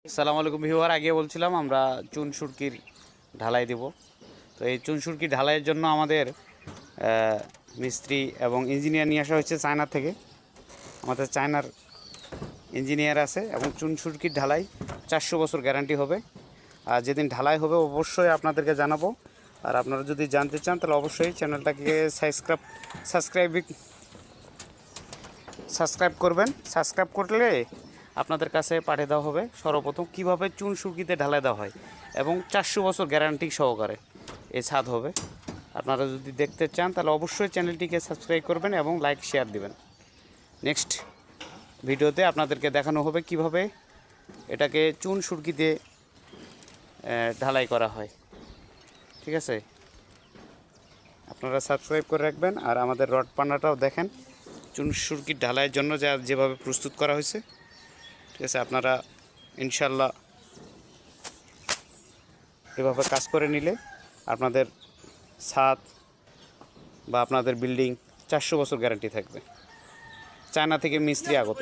আসসালামু আলাইকুম ভিউয়ার, আগে বলছিলাম আমরা চুন সুরকির ঢালাই দেব। তো এই চুন সুরকির ঢালাইয়ের জন্য আমাদের মিস্ত্রি এবং ইঞ্জিনিয়ার নিয়ে আসা হয়েছে চায়না থেকে। আমাদের চায়নার ইঞ্জিনিয়ার আছে এবং চুন সুরকির ঢালাই 400 বছর গ্যারান্টি হবে। আর যেদিন ঢালাই হবে অবশ্যই আপনাদেরকে জানাবো। আর আপনারা যদি জানতে চান তাহলে অবশ্যই চ্যানেলটাকে সাবস্ক্রাইব করবেন। সাবস্ক্রাইব করলে আপনাদের কাছে পাঠিয়ে দেওয়া হবে সর্বপ্রথম কীভাবে চুন সুরকিতে ঢালাই দেওয়া হয় এবং 400 বছর গ্যারান্টি সহকারে এই ছাদ হবে। আপনারা যদি দেখতে চান তাহলে অবশ্যই চ্যানেলটিকে সাবস্ক্রাইব করবেন এবং লাইক শেয়ার দিবেন। নেক্সট ভিডিওতে আপনাদেরকে দেখানো হবে কিভাবে এটাকে চুন সুরকিতে ঢালাই করা হয়। ঠিক আছে, আপনারা সাবস্ক্রাইব করে রাখবেন। আর আমাদের রড পান্নাটাও দেখেন, চুন সুরকির ঢালাইয়ের জন্য যেভাবে প্রস্তুত করা হয়েছে। ঠিক আছে, আপনারা ইনশাল্লাহ এভাবে কাজ করে নিলে আপনাদের ছাদ বা আপনাদের বিল্ডিং 400 বছর গ্যারান্টি থাকবে। চায়না থেকে মিস্ত্রি আগত।